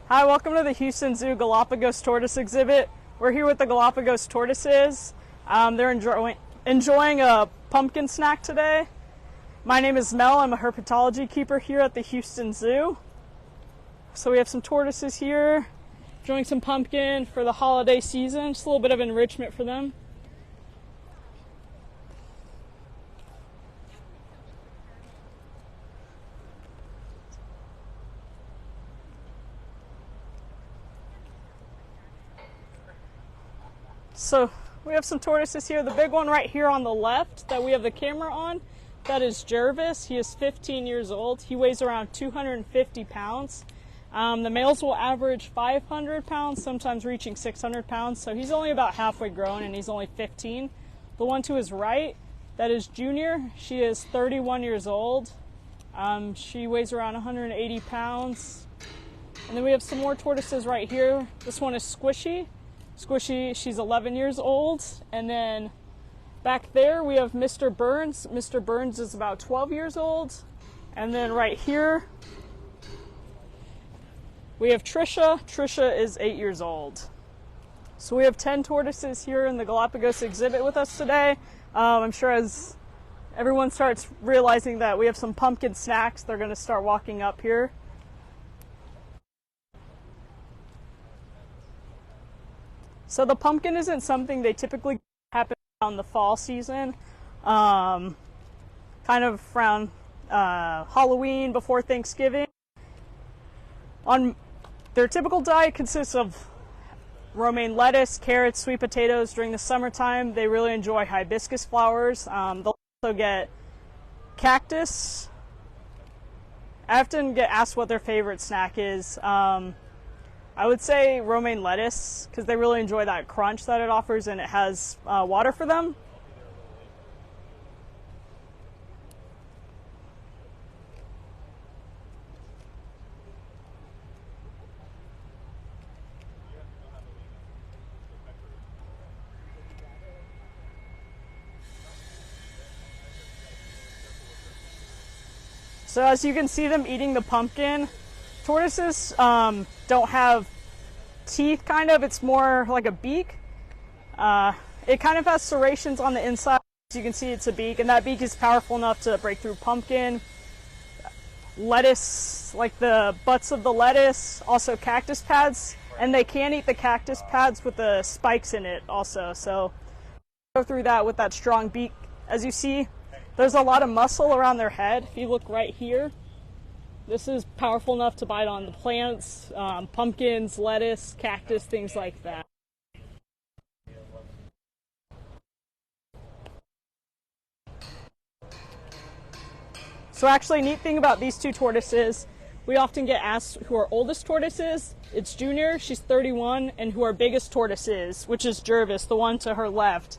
Hi, welcome to the Houston Zoo Galapagos Tortoise exhibit. We're here with the Galapagos Tortoises. They're enjoying a pumpkin snack today. My name is Mel. I'm a herpetology keeper here at the Houston Zoo. So we have some tortoises here enjoying some pumpkin for the holiday season. Just a little bit of enrichment for them. So we have some tortoises here. The big one right here on the left that we have the camera on, that is Jervis. He is 15 years old. He weighs around 250 pounds. The males will average 500 pounds, sometimes reaching 600 pounds. So he's only about halfway grown and he's only 15. The one to his right, that is Junior. She is 31 years old. She weighs around 180 pounds. And then we have some more tortoises right here. This one is Squishy. Squishy, she's 11 years old. And then back there we have Mr. Burns. Mr. Burns is about 12 years old. And then right here we have Trisha. Trisha is 8 years old. So we have 10 tortoises here in the Galapagos exhibit with us today. I'm sure as everyone starts realizing that we have some pumpkin snacks, they're going to start walking up here. So the pumpkin isn't something they typically happen around the fall season, kind of around Halloween, before Thanksgiving. On their typical diet consists of romaine lettuce, carrots, sweet potatoes. During the summertime, they really enjoy hibiscus flowers. They'll also get cactus. I often get asked what their favorite snack is. I would say romaine lettuce, because they really enjoy that crunch that it offers, and it has water for them. So as you can see them eating the pumpkin, tortoises don't have teeth, kind of. It's more like a beak. It kind of has serrations on the inside. As you can see, it's a beak, and that beak is powerful enough to break through pumpkin, lettuce, like the butts of the lettuce, also cactus pads, and they can eat the cactus pads with the spikes in it also. So go through that with that strong beak. As you see, there's a lot of muscle around their head. If you look right here, this is powerful enough to bite on the plants, pumpkins, lettuce, cactus, things like that. So actually, neat thing about these two tortoises, we often get asked who our oldest tortoise is. It's Junior, she's 31, and who our biggest tortoise is, which is Jervis, the one to her left.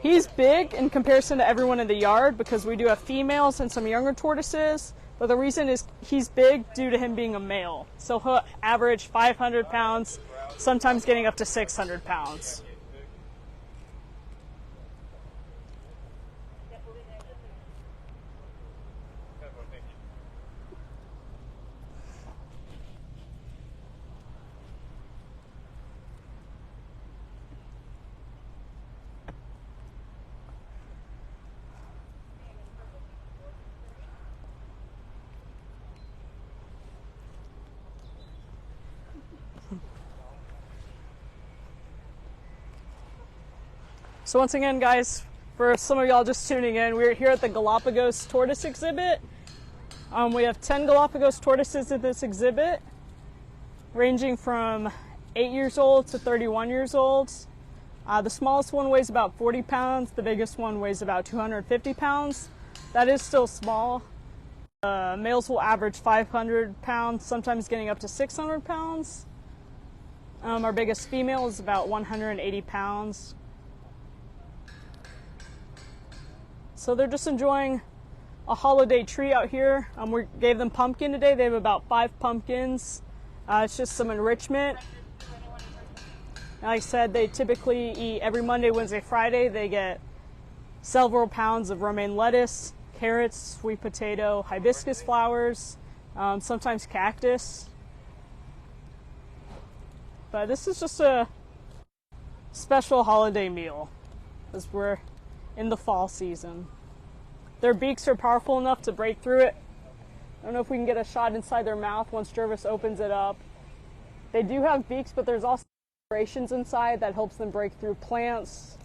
He's big in comparison to everyone in the yard because we do have females and some younger tortoises. But the reason is he's big due to him being a male. So he'll average 500 pounds, sometimes getting up to 600 pounds. So once again, guys, for some of y'all just tuning in, we're here at the Galapagos Tortoise exhibit. We have 10 Galapagos tortoises at this exhibit, ranging from 8 years old to 31 years old. The smallest one weighs about 40 pounds. The biggest one weighs about 250 pounds. That is still small. Males will average 500 pounds, sometimes getting up to 600 pounds. Our biggest female is about 180 pounds. So they're just enjoying a holiday treat out here. We gave them pumpkin today. They have about 5 pumpkins. It's just some enrichment. Like I said, they typically eat every Monday, Wednesday, Friday. They get several pounds of romaine lettuce, carrots, sweet potato, hibiscus flowers, sometimes cactus. But this is just a special holiday meal as we're in the fall season. Their beaks are powerful enough to break through it. I don't know if we can get a shot inside their mouth once Jervis opens it up. They do have beaks, but there's also decorations inside that helps them break through plants.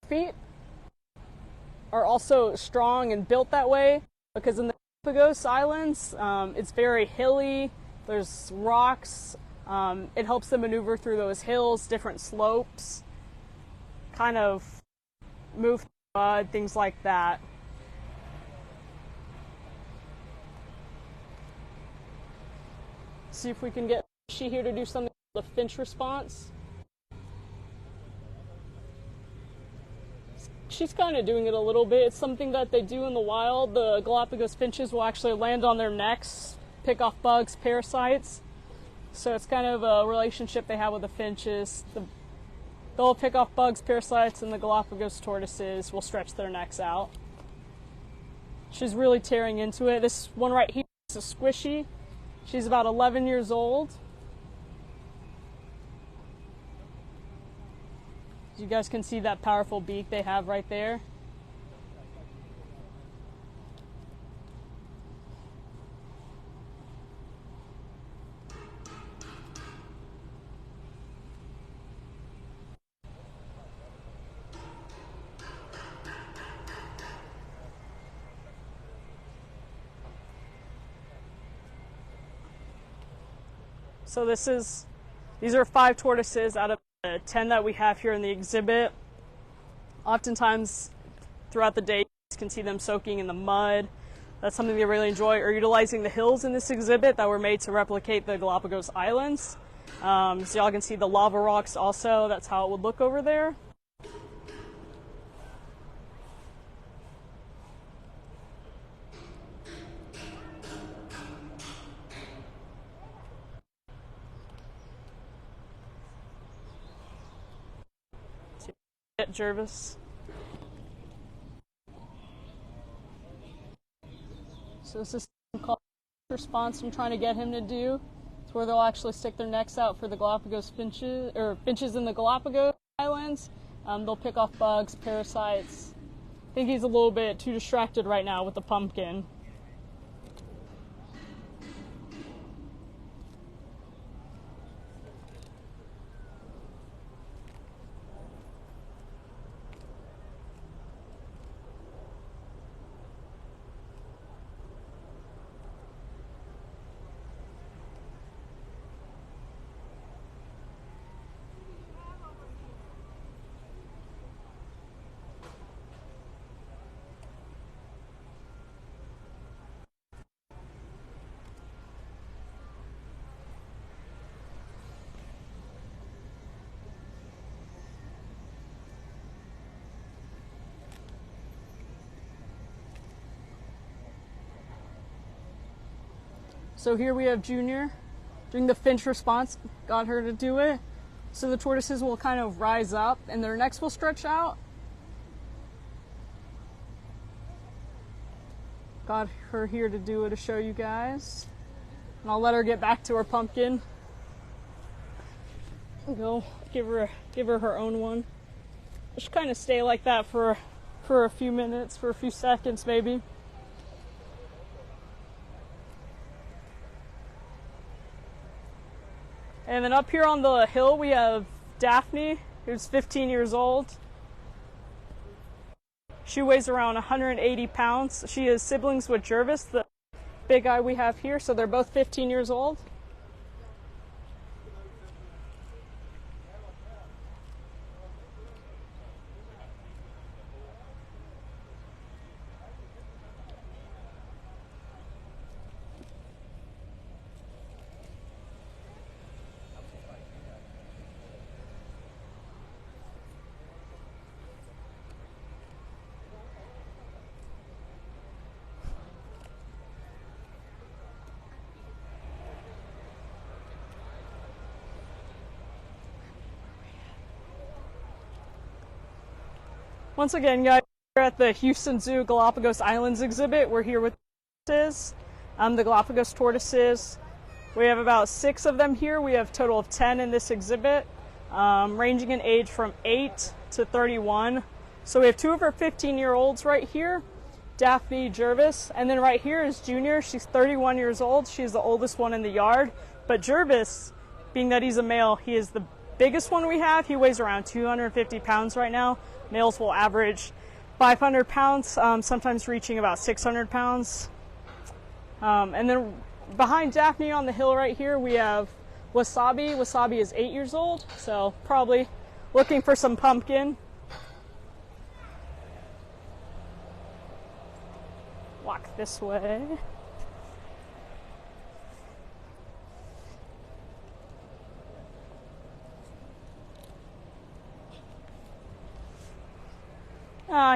Feet are also strong and built that way because in the Galápagos Islands, it's very hilly. There's rocks. It helps them maneuver through those hills, different slopes, kind of move through mud, things like that. See if we can get Fishy here to do something called the Finch response. She's kind of doing it a little bit. It's something that they do in the wild. The Galapagos finches will actually land on their necks, pick off bugs, parasites. So it's kind of a relationship they have with the finches. They'll pick off bugs, parasites, and the Galapagos tortoises will stretch their necks out. She's really tearing into it. This one right here is a squishy. She's about 11 years old. You guys can see that powerful beak they have right there. So these are 5 tortoises out of the 10 that we have here in the exhibit. Oftentimes throughout the day you can see them soaking in the mud. That's something they really enjoy, or utilizing the hills in this exhibit that were made to replicate the Galápagos Islands. So y'all can see the lava rocks also. That's how it would look over there. Get Jervis. So this is called response I'm trying to get him to do. It's where they'll actually stick their necks out for the Galapagos finches, or finches in the Galápagos Islands. They'll pick off bugs, parasites. I think he's a little bit too distracted right now with the pumpkin. So here we have Junior doing the Finch response, got her to do it. So the tortoises will kind of rise up and their necks will stretch out. Got her here to do it to show you guys. And I'll let her get back to her pumpkin. Go give her her own one. Just kind of stay like that for a few minutes, for a few seconds maybe. And then up here on the hill we have Daphne, who's 15 years old. She weighs around 180 pounds. She is siblings with Jervis, the big guy we have here, so they're both 15 years old. Once again, guys, we're at the Houston Zoo Galápagos Islands exhibit. We're here with the tortoises, the Galapagos tortoises. We have about 6 of them here. We have a total of 10 in this exhibit, ranging in age from 8 to 31. So we have 2 of our 15-year-olds right here, Daphne, Jervis, and then right here is Junior. She's 31 years old. She's the oldest one in the yard. But Jervis, being that he's a male, he is the biggest one we have. He weighs around 250 pounds right now. Males will average 500 pounds, sometimes reaching about 600 pounds. And then behind Daphne on the hill right here, we have Wasabi. Wasabi is 8 years old, so probably looking for some pumpkin. Walk this way.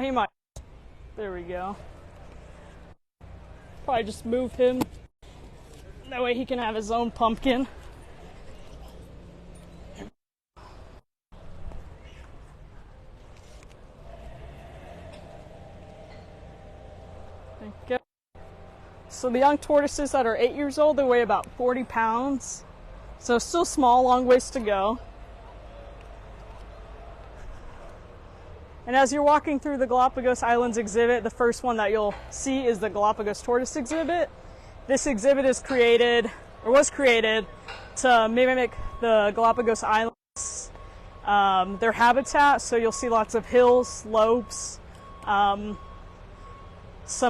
He might. There we go. Probably just move him. That way he can have his own pumpkin. There you go. So the young tortoises that are 8 years old, they weigh about 40 pounds. So still small, long ways to go. And as you're walking through the Galápagos Islands exhibit, the first one that you'll see is the Galápagos tortoise exhibit. This exhibit is created, or was created, to mimic the Galápagos Islands, their habitat. So you'll see lots of hills, slopes, some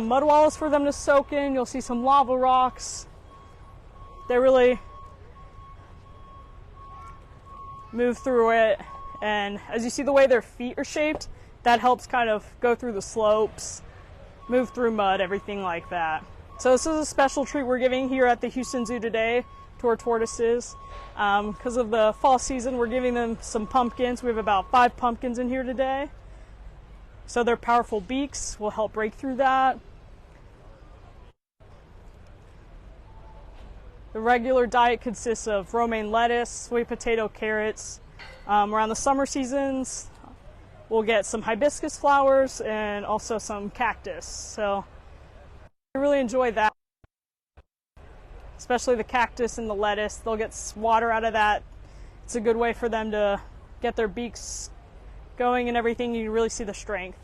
mud walls for them to soak in. You'll see some lava rocks. They really move through it. And as you see the way their feet are shaped, that helps kind of go through the slopes, move through mud, everything like that. So this is a special treat we're giving here at the Houston Zoo today to our tortoises. Because of the fall season, we're giving them some pumpkins. We have about 5 pumpkins in here today. So their powerful beaks will help break through that. The regular diet consists of romaine lettuce, sweet potato, carrots. Around the summer seasons, we'll get some hibiscus flowers and also some cactus. So I really enjoy that, especially the cactus and the lettuce. They'll get water out of that. It's a good way for them to get their beaks going and everything. You can really see the strength.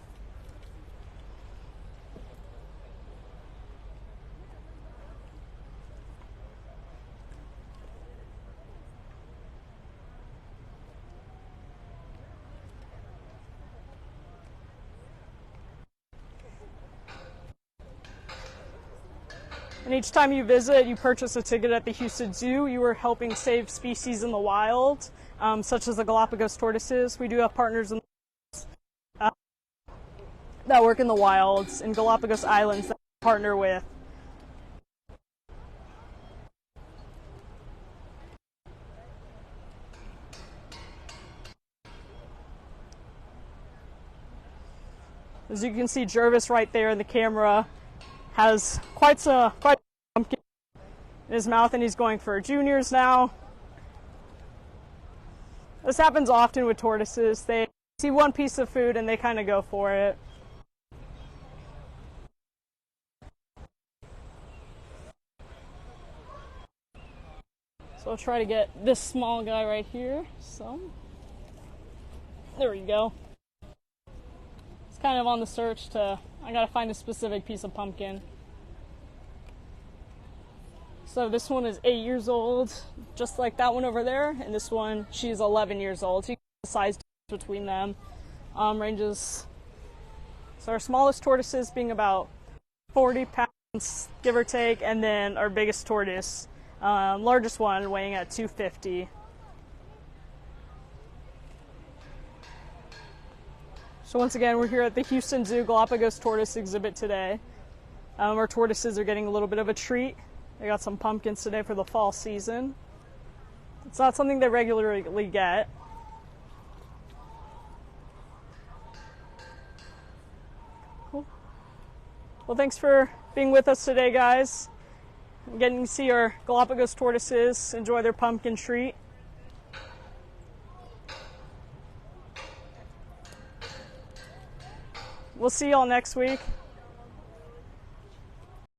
And each time you visit, you purchase a ticket at the Houston Zoo, you are helping save species in the wild, such as the Galápagos tortoises. We do have partners in that work in the wilds in Galápagos Islands that we partner with. As you can see, Jervis right there in the camera has quite a pumpkin in his mouth, and he's going for juniors now. This happens often with tortoises. They see one piece of food and they kind of go for it. So I'll try to get this small guy right here. So there we go. It's kind of on the search to, I gotta find a specific piece of pumpkin. So this one is 8 years old, just like that one over there, and this one, she's 11 years old. So you can see the size difference between them. Ranges, so our smallest tortoises being about 40 pounds, give or take, and then our biggest tortoise, largest one, weighing at 250. So once again, we're here at the Houston Zoo Galápagos tortoise exhibit today. Our tortoises are getting a little bit of a treat. They got some pumpkins today for the fall season. It's not something they regularly get. Cool. Well, thanks for being with us today, guys. Getting to see our Galápagos tortoises enjoy their pumpkin treat. We'll see y'all next week.